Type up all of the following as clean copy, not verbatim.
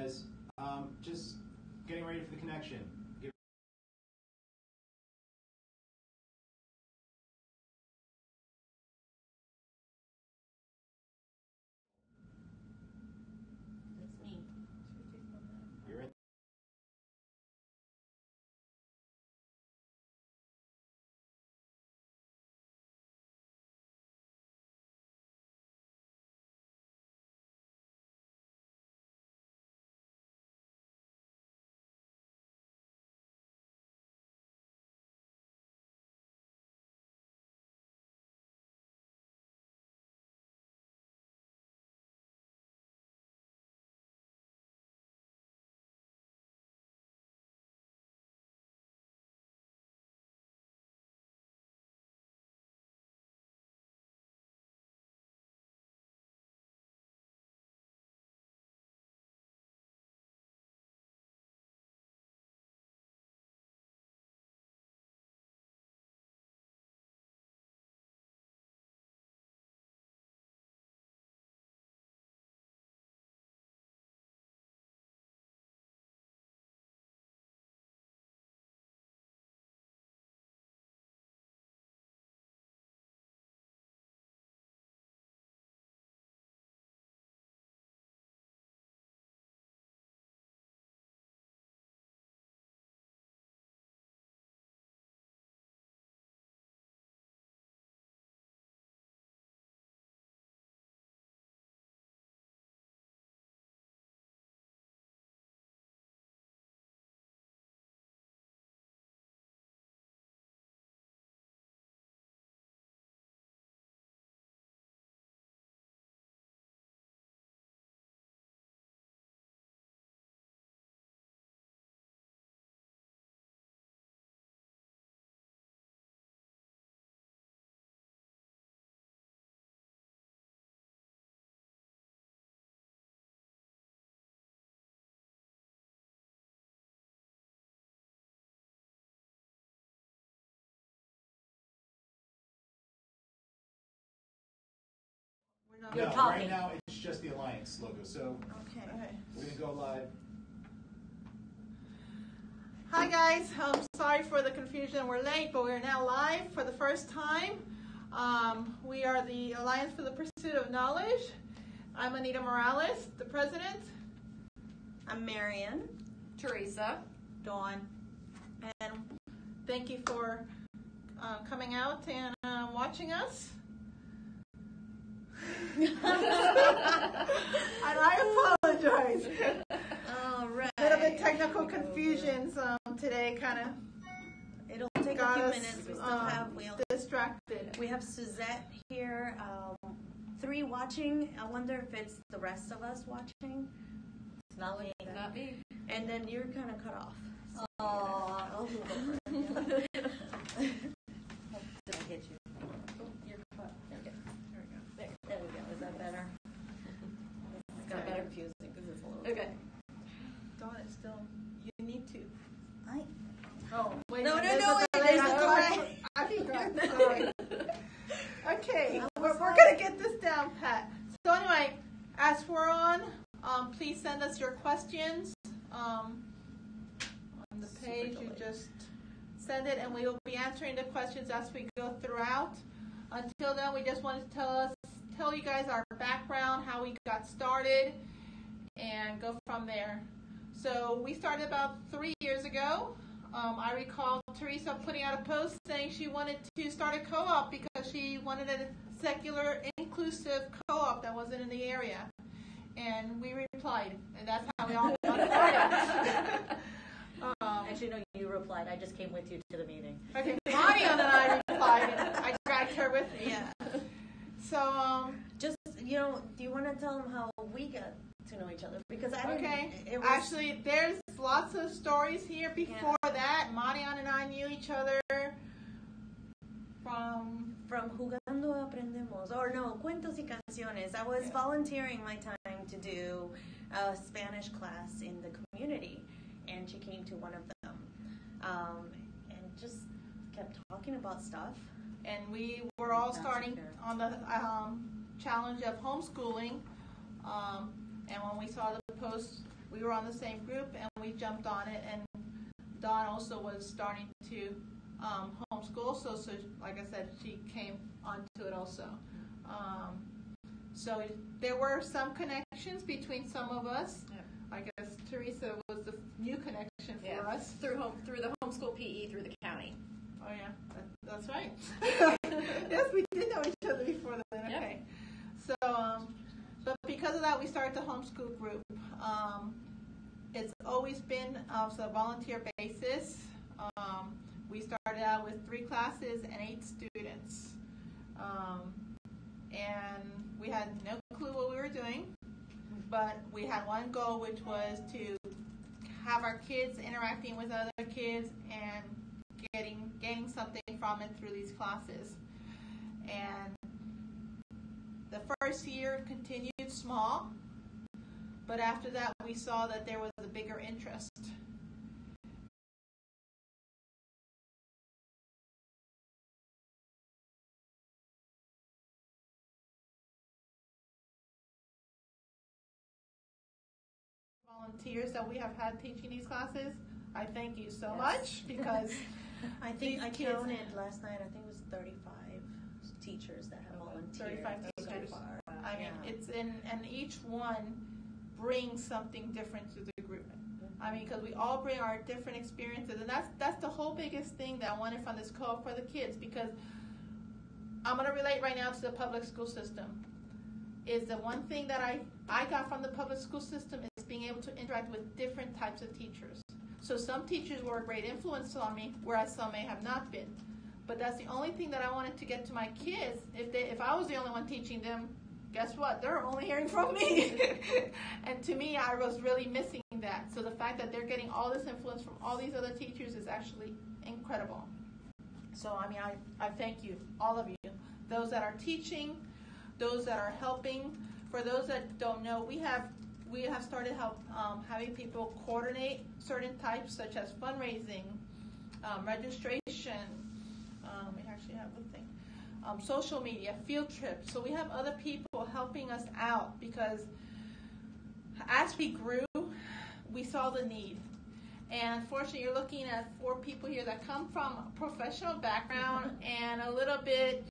was just getting ready for the connection. That's me. You're in. No, right now it's just the Alliance logo. So okay. We're going to go live. Hi guys, I'm sorry for the confusion. We're late, but we're now live for the first time. We are the Alliance for the Pursuit of Knowledge. I'm Anita Morales, the president. I'm Marian. Teresa. Dawn. And thank you for coming out and watching us. And I apologize. All right. A little bit technical confusions today, kind of. It'll take a few minutes. We still have distracted. We have Suzette here, 3 watching. I wonder if it's the rest of us watching. It's not me. Not me. And then you're kind of cut off. So I'll go for it. Did I hit you? Oh, you're cut. Okay. There we go. Is that better? It's kind of confusing because it's a little. Okay. Dawn is still. You need to. I. Oh wait. No. There's a delay. I forgot. Sorry. Okay, we're gonna get this down, Pat. So anyway, as we're on, please send us your questions. On the page, you just send it, and we will be answering the questions as we go throughout. Until then, we just wanted to tell you guys our background, how we got started, and go from there. So we started about 3 years ago. I recall Teresa putting out a post saying she wanted to start a co-op because she wanted a secular, inclusive co-op that wasn't in the area. And we replied, and that's how we all got started. Actually, no, you replied. I just came with you to the meeting. Okay, Marian and I replied, and I dragged her with me. Yeah. So, Just, do you want to tell them how we got to know each other? Because I didn't. okay. It was, Actually, there's lots of stories here before that. Marian and I knew each other from Jugando Aprendemos, or no, Cuentos y Canciones. I was volunteering my time to do a Spanish class in the community, and she came to one of them, and just kept talking about stuff. and we were all starting on the challenge of homeschooling. And when we saw the post, we were on the same group, and we jumped on it. And Dawn also was starting to homeschool, so like I said, she came onto it also. So there were some connections between some of us. Yeah. I guess Teresa was the new connection for us. Through the homeschool PE through the county. Oh yeah, that's right. Yes, we did know each other before then. Yep. Okay. So, but because of that, we started the homeschool group. It's always been on a volunteer basis. We started out with 3 classes and 8 students. And we had no clue what we were doing, but we had one goal, which was to have our kids interacting with other kids and gaining something from it through these classes. And the first year continued small, but after that we saw that there was a bigger interest. Volunteers that we have had teaching these classes, I thank you so much, because I think I counted last night. I think it was 35 teachers that have volunteered. 35 teachers. So far. I mean, it's and each one brings something different to the group. I mean, because we all bring our different experiences, and that's the whole biggest thing that I wanted from this co-op for the kids. Because I'm going to relate right now to the public school system. Is the one thing that I got from the public school system is being able to interact with different types of teachers. So some teachers were a great influence on me, whereas some may have not been. But that's the only thing that I wanted to get to my kids. If I was the only one teaching them, guess what? They're only hearing from me. And to me, I was really missing that. So the fact that they're getting all this influence from all these other teachers is actually incredible. So, I mean, I thank you, all of you. Those that are teaching, those that are helping. For those that don't know, we have started having people coordinate certain types, such as fundraising, registration. We actually have a thing, social media, field trips. So we have other people helping us out, because as we grew, we saw the need. And unfortunately, you're looking at 4 people here that come from a professional background and a little bit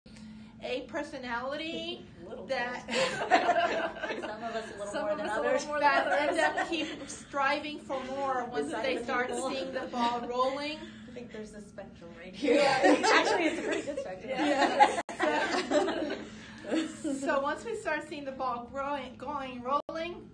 a personality that some of us a little more than others. That end up keep striving for more once they start seeing the ball rolling. I think there's a spectrum right here. Yeah. Actually, it's a pretty good spectrum. Yeah. So once we started seeing the ball rolling,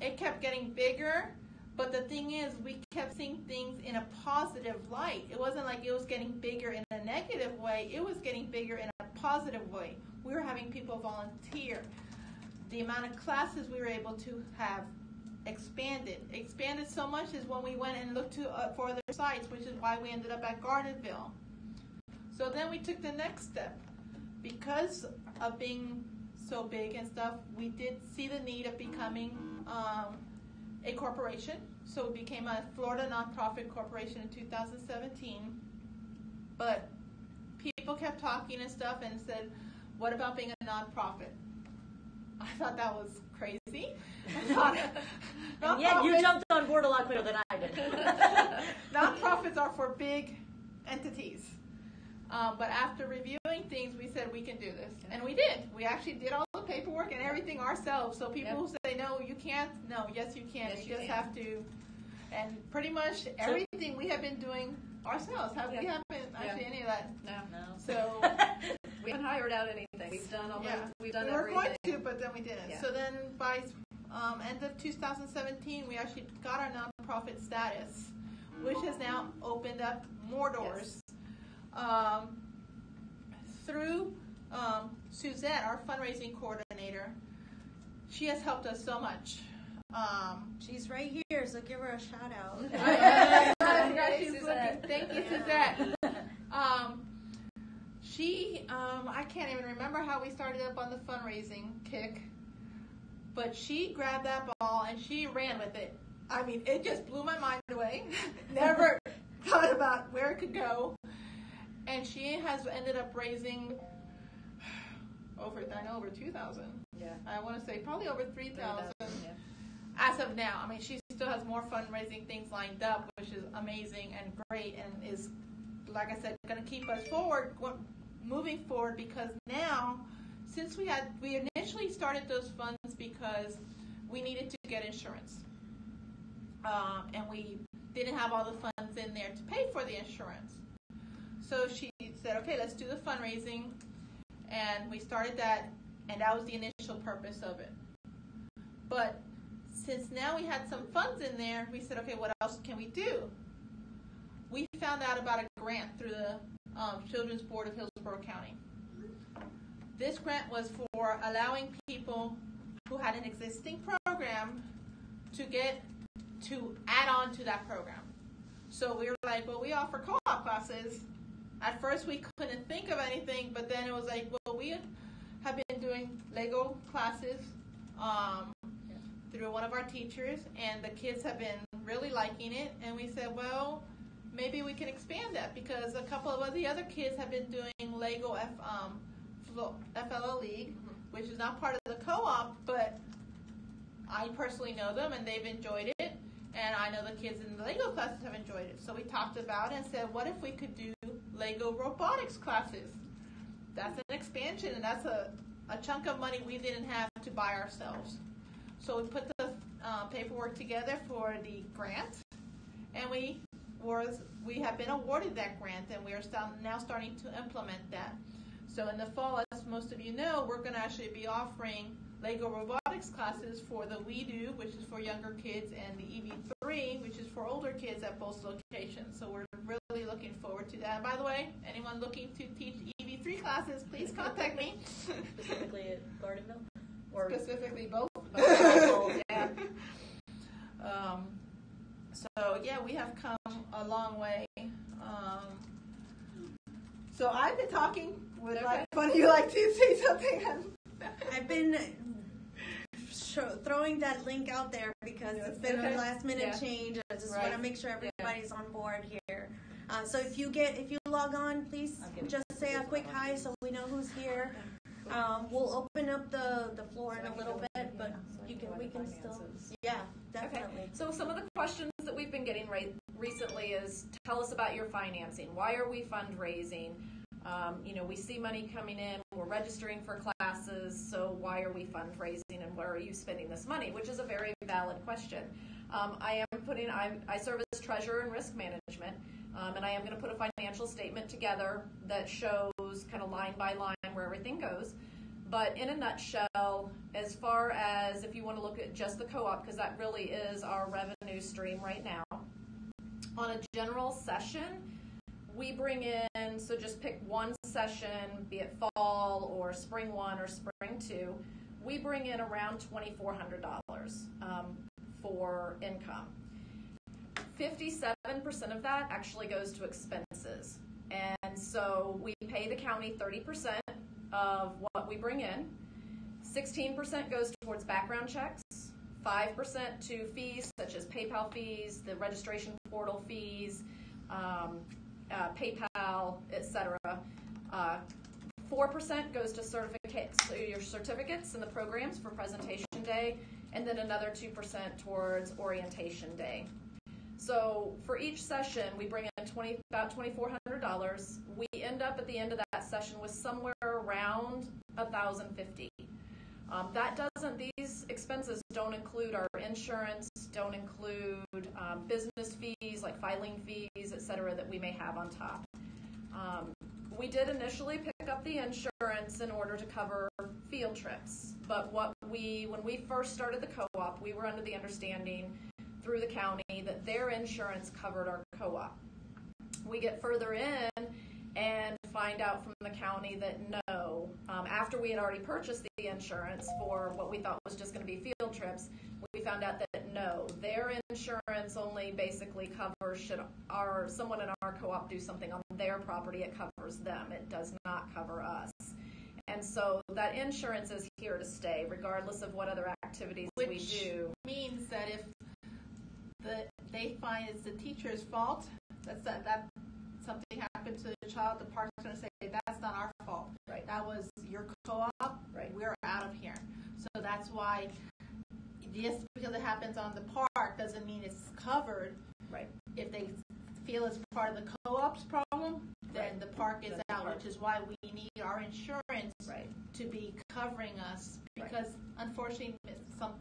it kept getting bigger. But the thing is, we kept seeing things in a positive light. It wasn't like it was getting bigger in a negative way. It was getting bigger in a positive way. We were having people volunteer. The amount of classes we were able to have expanded so much is when we went and looked for other sites, which is why we ended up at Gardenville. So then we took the next step. Because of being so big and stuff, we did see the need of becoming a corporation. So we became a Florida nonprofit corporation in 2017. But people kept talking and stuff and said, what about being a nonprofit? I thought that was crazy. And yet you jumped on board a lot quicker than I did. Nonprofits are for big entities. But after reviewing things, we said we can do this. And we did. We actually did all the paperwork and everything ourselves. So people who say, no, you can't, no, yes, you can. Yes, you just have to. And pretty much everything we have been doing ourselves. We haven't actually any of that. No. So we haven't hired out anything. We've done all we've done we were everything. going to, but then we didn't. Yeah. So then by end of 2017, we actually got our nonprofit status, which has now opened up more doors. Yes. Through Suzette, our fundraising coordinator, she has helped us so much. She's right here, so give her a shout out. She's looking. Thank you, Suzette. She, I can't even remember how we started up on the fundraising kick, but she grabbed that ball and she ran with it. I mean, it just blew my mind away. Never thought about where it could go. And she has ended up raising over 2,000. Yeah. I want to say probably over 3,000. Yeah. as of now. I mean, she still has more fundraising things lined up, which is amazing and great, and is, like I said, going to keep us moving forward, because now, since we initially started those funds because we needed to get insurance, and we didn't have all the funds in there to pay for the insurance. So she said, okay, let's do the fundraising, and we started that, and that was the initial purpose of it. But since now we had some funds in there, we said, okay, what else can we do? We found out about a grant through the Children's Board of Hillsborough County. This grant was for allowing people who had an existing program to add on to that program. So we were like, well, we offer co-op classes. At first we couldn't think of anything, but then it was like, well, we have been doing Lego classes through one of our teachers, and the kids have been really liking it, and we said, well, maybe we can expand that, because a couple of the other kids have been doing Lego FLL League, which is not part of the co-op, but I personally know them, and they've enjoyed it, and I know the kids in the Lego classes have enjoyed it. So we talked about it and said, what if we could do Lego robotics classes? That's an expansion, and that's a chunk of money we didn't have to buy ourselves. So we put the paperwork together for the grant, and we have been awarded that grant, and we are now starting to implement that. So in the fall, as most of you know, we're going to actually be offering Lego robotics classes for the We Do, which is for younger kids, and the EV3, which is for older kids, at both locations. So we're really looking forward to that. And by the way, anyone looking to teach EV3 classes, please contact me. Specifically at Gardenville? Or specifically both. Yeah. So yeah, we have come a long way. So I've been talking. Would one of you like to say something? I've been throwing that link out there because it's been a last minute change. I just want to make sure everybody's on board here. So if you log on, please just say a quick hi so we know who's here. We'll open up the floor in a little bit, but we can still, definitely. Okay. So some of the questions that we've been getting recently is, tell us about your financing. Why are we fundraising? We see money coming in, we're registering for classes, so why are we fundraising and where are you spending this money? Which is a very valid question. I serve as treasurer and risk management, and I am going to put a financial statement together that shows kind of line by line where everything goes. But in a nutshell, as far as if you want to look at just the co-op, because that really is our revenue stream right now, on a general session, we bring in, so just pick one session, be it fall or spring 1 or spring 2, we bring in around $2,400 for income. 57% of that actually goes to expenses. And so we pay the county 30% of what we bring in. 16% goes towards background checks, 5% to fees such as PayPal fees, the registration portal fees, PayPal, etc. 4% goes to certificates, so your certificates and the programs for presentation day, and then another 2% towards orientation day. So for each session, we bring in about $2,400. We end up at the end of that session with somewhere around $1,050. These expenses don't include our insurance, don't include business fees like filing fees, etc., that we may have on top. We did initially pick up the insurance in order to cover field trips, but when we first started the co-op, we were under the understanding through the county that their insurance covered our co-op. We get further in and find out from the county that no, after we had already purchased the insurance for what we thought was just going to be field trips, we found out that no, their insurance only basically covers should someone in our co-op do something on their property, it covers them. It does not cover us. And so that insurance is here to stay regardless of what other activities we do. Which means that if they find it's the teacher's fault, that something happened to the child, the park's going to say, that's not our fault. Right. That was your co-op. Right. We're out of here. So that's why just because it happens on the park doesn't mean it's covered. Right. If they feel it's part of the co-op's problem, then the park is out, which is why we need our insurance to be covering us, because unfortunately some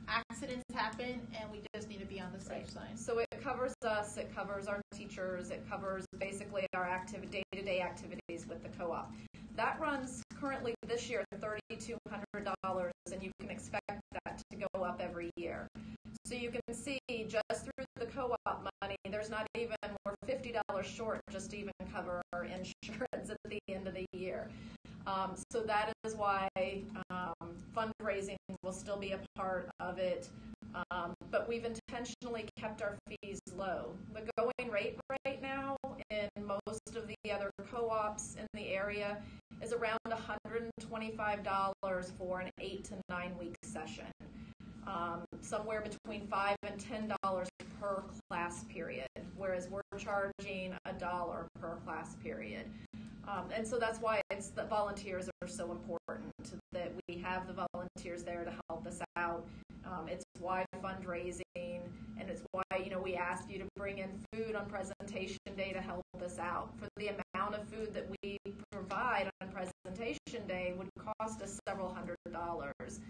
accidents happen and we just need to be on the safe side. So it covers us, it covers our teachers, it covers basically our day-to-day activities with the co-op. That runs currently this year $3,200, and you can expect that to go up every year. So you can see just through the co-op money, there's not even, we're $50 short just to even cover our insurance at the end of the year. So that is why fundraising will still be a part of it, but we've intentionally kept our fees low. The going rate right now in most of the other co-ops in the area is around $125 for an 8 to 9 week session. Somewhere between $5 and $10 per class period, whereas we're charging $1 per class period. And so that's why it's that volunteers are so important, that we have the volunteers there to help us out. It's why fundraising, and it's why, we ask you to bring in food on presentation day to help us out. For the amount of food that we provide on presentation day would cost us several $100s.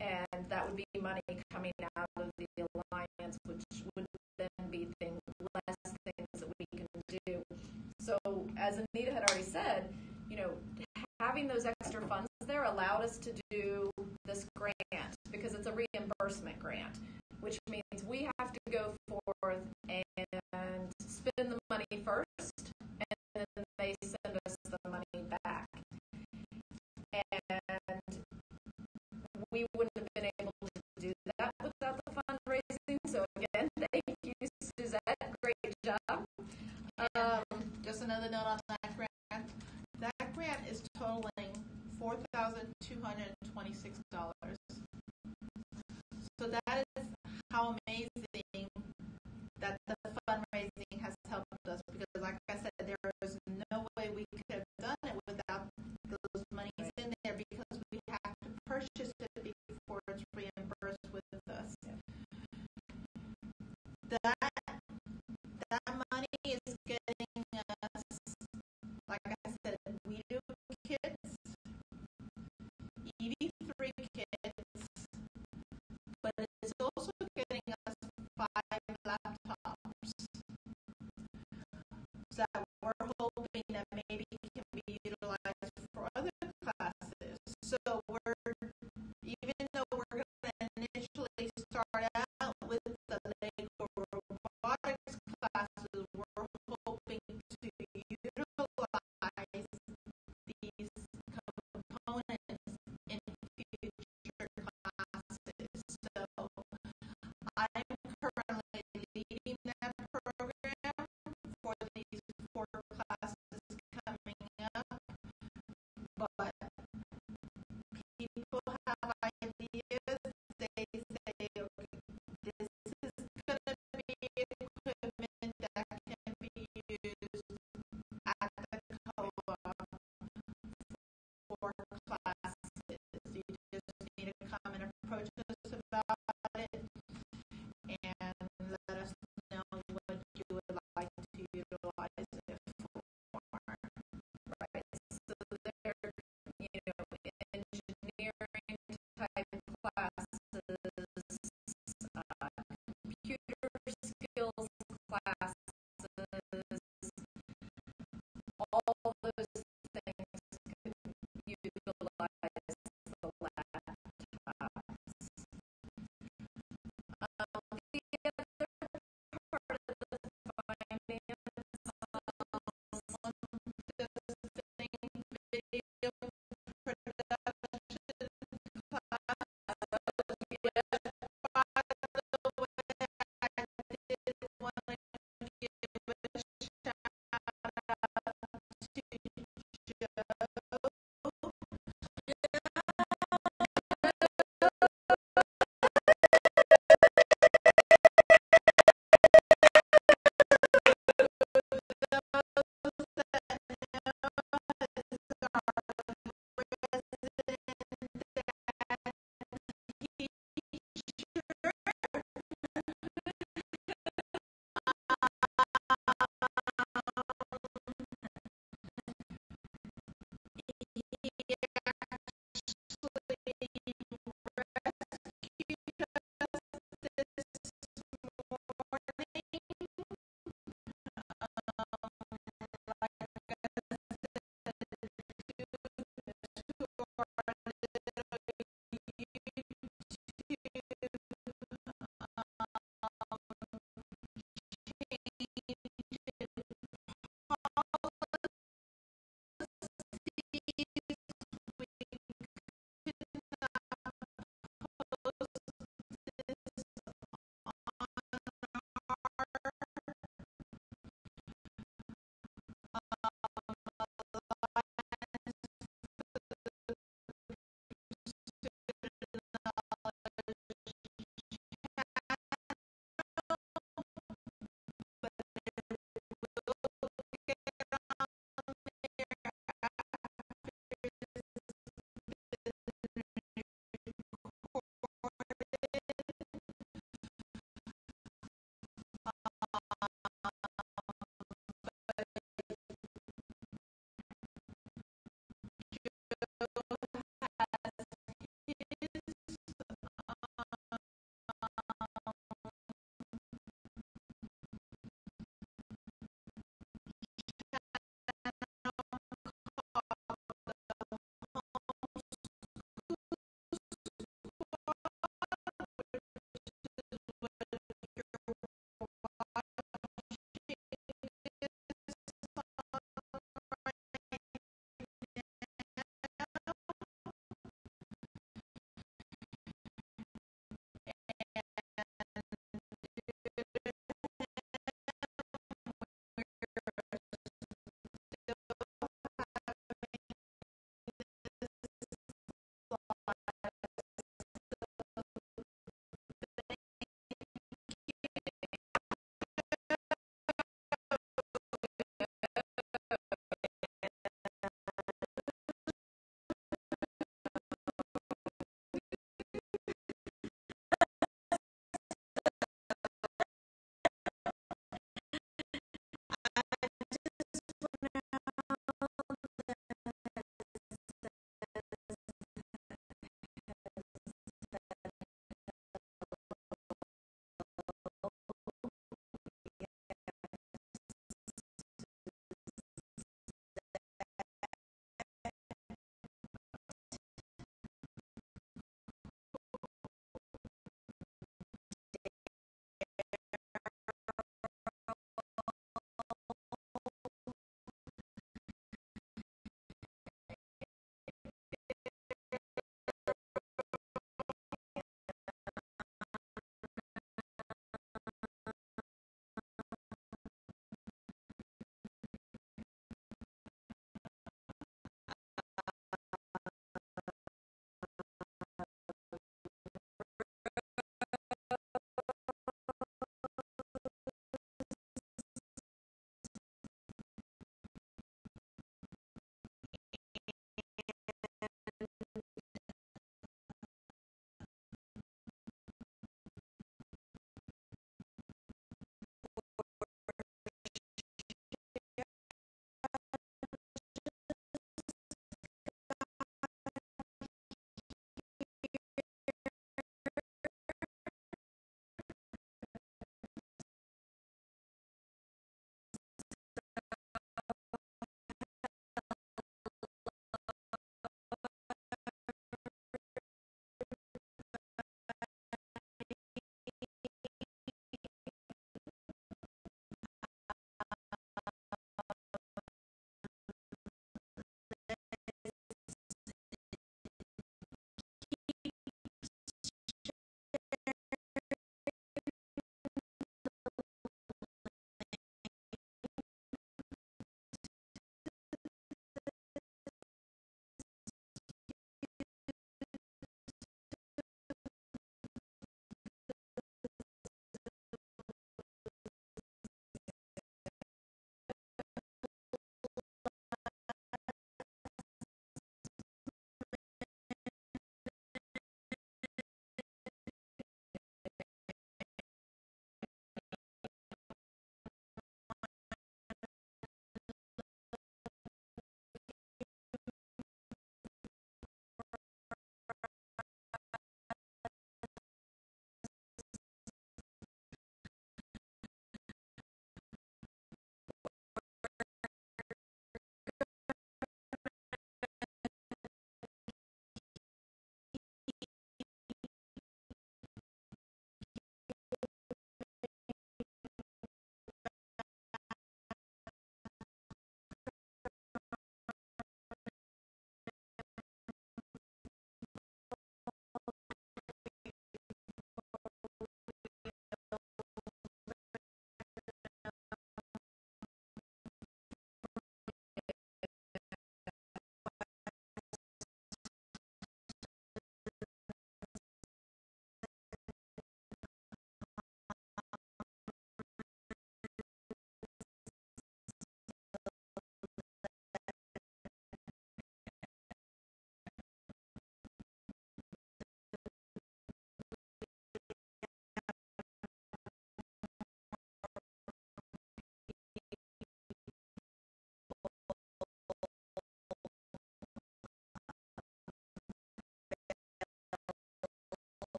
And that would be money coming out of the Alliance, which would then be less things that we can do. So as Anita had already said, having those extra funds there allowed us to do this grant, because it's a reimbursement grant, which means we have to go forth and spend the money first, and then they send us the money back. And we wouldn't have been able to do that without the fundraising. So again, thank you, Suzette. Great job. Just another note on that grant. That grant is totaling $4,226. So that is how amazing that the fundraising has helped us, because like I said, there is no way we could have done it without those monies in there, because we have to purchase it before it's reimbursed with us. That money is getting us, like I said, we do kits, ED3 kits, but it's also getting us 5 laptops that we're hoping that maybe can be utilized for other classes. So even though we're going to initially start out with the Lego robotics classes, we're hoping to utilize these components in future classes. So I'm currently leading that program for these 4 classes coming up, but people have ideas. They say, okay, this is going to be equipment that can be used at the co-op for classes. You just need to come and approach us about it and let us know what you would like to utilize it for. Right. So